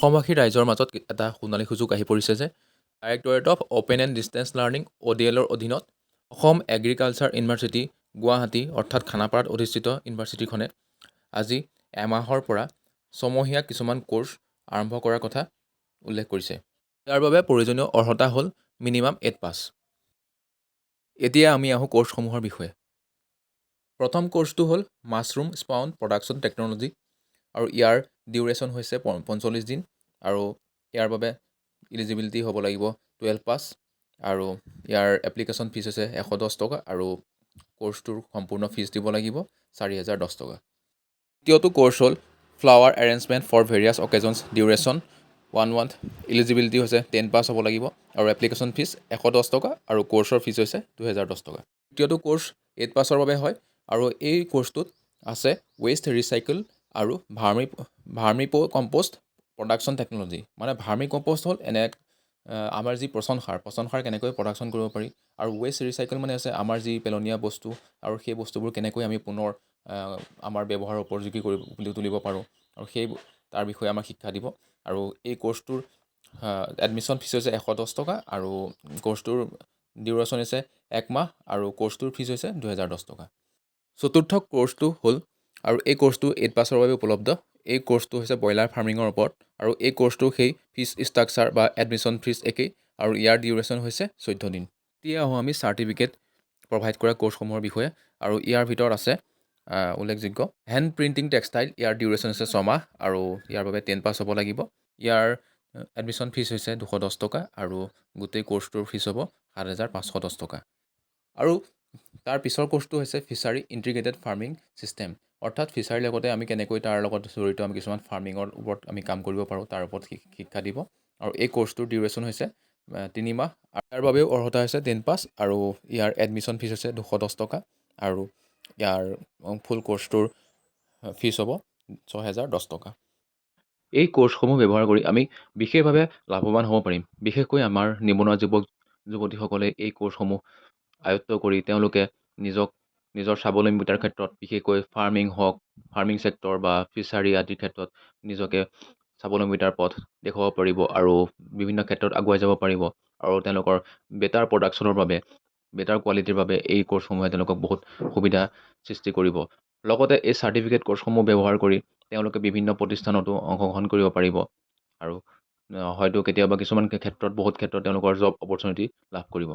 অসমবাসী ৰাইজৰ মাজত এটা সোণালী সুযোগ আহি পৰিছে যে directorate of open and distance learning ODLৰ অধীনত অসম এগ্ৰিকালচাৰ ইউনিভাৰ্চিটি গুৱাহাটী অৰ্থাৎ খানাপাৰাত অধিষ্ঠিত ইউনিভাৰ্চিটিখনে আজি এমাহৰ পৰা ছমহীয়া কিছুমান কোৰ্চ আৰম্ভ কৰাৰ কথা উল্লেখ কৰিছে। ইয়াৰ বাবে প্ৰয়োজনীয় অৰ্হতা হ'ল মিনিমাম 8 পাছ। এতিয়া আমি আহোঁ কোৰ্চসমূহৰ বিষয়ে। প্ৰথম কোৰ্চটো হ'ল মাছৰুম স্পাউন প্ৰডাকশ্যন টেকন'লজি আৰু ইয়াৰ ডিউৰেশ্যন হৈছে 45 দিন আৰু ইয়াৰ বাবে ইলিজিবিলিটি হ'ব লাগিব 12 পাছ আৰু ইয়াৰ এপ্লিকেশ্যন ফিজ হৈছে 110 টকা আৰু কোৰ্চটোৰ সম্পূৰ্ণ ফিজ দিব লাগিব 4010 টকা। দ্বিতীয়টো কোৰ্চ হ'ল flower arrangement for various occasions duration 1 month, eligibility হৈছে 10 পাছ হ'ব লাগিব আৰু এপ্লিকেশ্যন ফিজ 110 টকা আৰু কোৰ্চৰ ফিজ হৈছে 2010 টকা। তৃতীয়টো কোৰ্চ 8 পাছৰ বাবে হয় আৰু এই কোৰ্চটোত আছে ৱেষ্ট ৰিচাইকেল আৰু ভাৰ্মি কম্প'ষ্ট প্ৰডাকশ্যন টেকন'লজি। মানে ভাৰ্মি কম্প'ষ্ট হ'ল আমাৰ যি পচন সাৰ কেনেকৈ প্ৰডাকশ্যন কৰিব পাৰি আৰু ৱেষ্ট ৰিচাইকেল মানে হৈছে আমাৰ যি পেলনীয়া বস্তু আৰু সেই বস্তুবোৰ কেনেকৈ আমি পুনৰ আমাৰ ব্যৱহাৰৰ উপযোগী কৰি তুলিব পাৰোঁ আৰু তাৰ বিষয়ে আমাক শিক্ষা দিব। আৰু এই কোৰ্চটোৰ এডমিশ্যন ফিজ হৈছে 110 টকা আৰু কোৰ্চটোৰ ডিউৰেশ্যন হৈছে 1 মাহ আৰু কোৰ্চটোৰ ফিজ হৈছে 2010 টকা। চতুৰ্থ কোৰ্চটো হ'ল আৰু এই কোৰ্চটো 8 পাছৰ বাবে উপলব্ধ। এই কোৰ্চটো হৈছে ব্ৰইলাৰ ফাৰ্মিঙৰ ওপৰত আৰু এই কোৰ্চটো সেই ফিজ ষ্ট্ৰাকচাৰ বা এডমিশ্যন ফিজ একেই আৰু ইয়াৰ ডিউৰেশ্যন হৈছে 14 দিন। এতিয়া আহোঁ আমি চাৰ্টিফিকেট প্ৰভাইড কৰা কোৰ্চসমূহৰ বিষয়ে আৰু ইয়াৰ ভিতৰত আছে উল্লেখযোগ্য হেণ্ড প্ৰিণ্টিং টেক্সটাইল, ইয়াৰ ডিউৰেশ্যন হৈছে 6 মাহ আৰু ইয়াৰ বাবে 10 পাছ হ'ব লাগিব। ইয়াৰ এডমিশ্যন ফিজ হৈছে 210 টকা আৰু গোটেই কোৰ্চটোৰ ফিজ হ'ব 7510 টকা। আৰু তাৰ পিছৰ কোৰ্চটো হৈছে ফিচাৰী ইণ্টিগ্ৰেটেড ফাৰ্মিং ছিষ্টেম, অৰ্থাৎ ফিচাৰীৰ লগতে আমি কেনেকৈ তাৰ লগত জড়িত আমি কিছুমান ফাৰ্মিঙৰ ওপৰত আমি কাম কৰিব পাৰোঁ তাৰ ওপৰত শিক্ষা দিব আৰু এই কোৰ্চটোৰ ডিউৰেশ্যন হৈছে 3 মাহ আৰু ইয়াৰ বাবেও অৰ্হতা হৈছে 10 পাছ আৰু ইয়াৰ এডমিশ্যন ফিজ হৈছে 210 টকা আৰু ইয়াৰ ফুল কোৰ্চটোৰ ফিজ হ'ব 6010 টকা। এই কোৰ্চসমূহ ব্যৱহাৰ কৰি আমি বিশেষভাৱে লাভৱান হ'ব পাৰিম। বিশেষকৈ আমাৰ নিবনুৱা যুৱক যুৱতীসকলে এই কোৰ্চসমূহ আয়ত্ব কৰি তেওঁলোকে নিজৰ স্বাৱলম্বিতাৰ ক্ষেত্ৰত বিশেষকৈ ফাৰ্মিং ছেক্টৰ বা ফিচাৰী আদিৰ ক্ষেত্ৰত নিজকে স্বাৱলম্বিতাৰ পথ দেখুৱাব পাৰিব আৰু বিভিন্ন ক্ষেত্ৰত আগুৱাই যাব পাৰিব আৰু তেওঁলোকৰ বেটাৰ প্ৰডাকশ্যনৰ বাবে বেটাৰ কোৱালিটিৰ বাবে এই কোৰ্চসমূহে তেওঁলোকক বহুত সুবিধা সৃষ্টি কৰিব। লগতে এই চাৰ্টিফিকেট কোৰ্চসমূহ ব্যৱহাৰ কৰি তেওঁলোকে বিভিন্ন প্ৰতিষ্ঠানতো অংশগ্ৰহণ কৰিব পাৰিব আৰু হয়তো কেতিয়াবা কিছুমান ক্ষেত্ৰত বহুত ক্ষেত্ৰত তেওঁলোকৰ জব অপৰচুনিটি লাভ কৰিব।